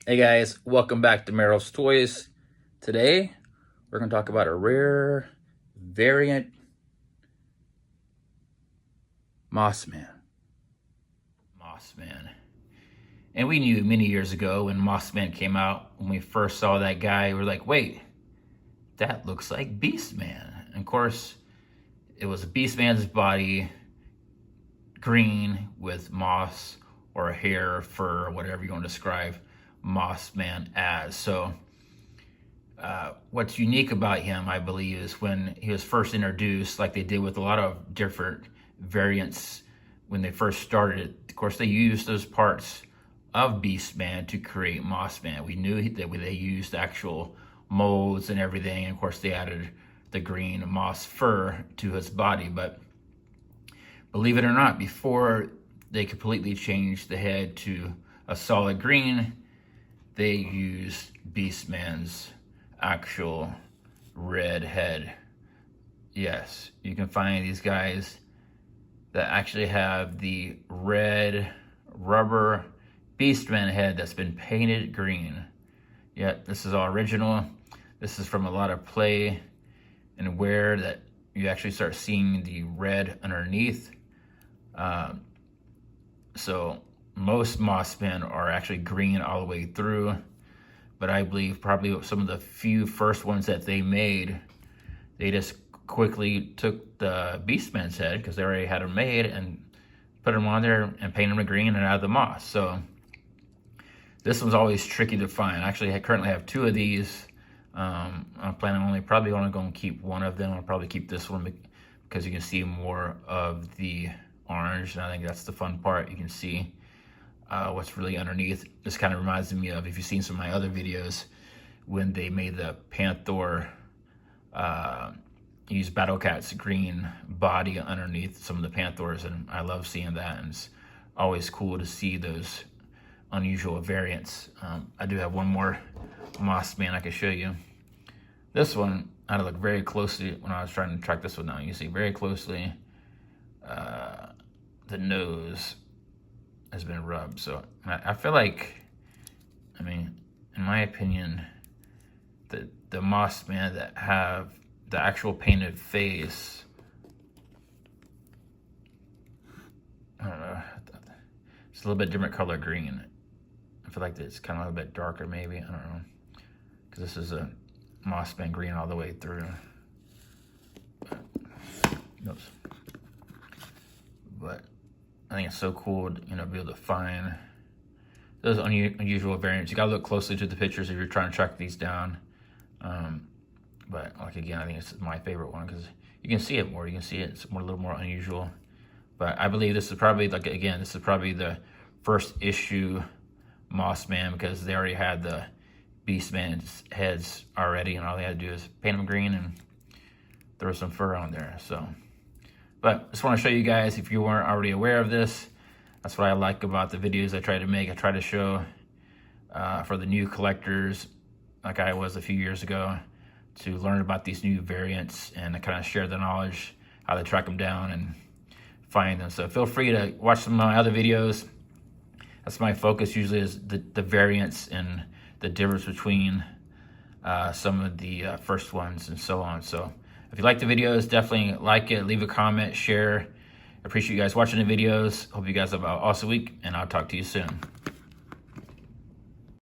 Hey guys, welcome back to Meryl's Toys. Today, we're going to talk about a rare variant Mossman. And we knew many years ago when Mossman came out, when we first saw that guy, we were like, wait, that looks like Beastman. And of course, it was Beastman's body, green with moss or hair or fur, or whatever you want to describe Mossman as. So what's unique about him, I believe, is when he was first introduced, like they did with a lot of different variants when they first started. Of course, they used those parts of Beastman to create Mossman. We knew that they used actual molds and everything, and of course they added the green moss fur to his body. But believe it or not, before they completely changed the head to a solid green, they used Beastman's actual red head. Yes, you can find these guys that actually have the red rubber Beastman head that's been painted green. Yeah, this is all original. This is from a lot of play and wear that you actually start seeing the red underneath. So most Mossmen are actually green all the way through, but I believe probably some of the few first ones that they made, they just quickly took the Beastman's head, because they already had them made, and put them on there and painted them green and added the moss. So this one's always tricky to find. Actually, I currently have two of these. I'm planning probably only going to keep one of them. I'll probably keep this one because you can see more of the orange, and I think that's the fun part. You can see what's really underneath. This kind of reminds me of, if you've seen some of my other videos, when they made the Panther use Battle Cat's green body underneath some of the Panthers, and I love seeing that, and it's always cool to see those unusual variants. I do have one more Mossman I can show you. This one, I had to look very closely when I was trying to track this one down. You see very closely the nose has been rubbed. So I feel like, I mean, in my opinion, the Mossman that have the actual painted face, I don't know, it's a little bit different color green. I feel like it's kind of a little bit darker maybe, I don't know, because this is a Mossman green all the way through. Oops. But I think it's so cool to, be able to find those unusual variants. You gotta look closely to the pictures if you're trying to track these down. But like, again, I think it's my favorite one because you can see it more. You can see it's a little more unusual. But I believe this is probably, like, again, this is probably the first issue Mossman, because they already had the Beastman's heads already, and all they had to do is paint them green and throw some fur on there. So, but just want to show you guys, if you weren't already aware of this, that's what I like about the videos I try to make. I try to show for the new collectors, like I was a few years ago, to learn about these new variants and to kind of share the knowledge, how to track them down and find them. So feel free to watch some of my other videos. That's my focus usually, is the variants and the difference between some of the first ones and so on. So if you like the videos, definitely like it, leave a comment, share. I appreciate you guys watching the videos. Hope you guys have an awesome week, and I'll talk to you soon.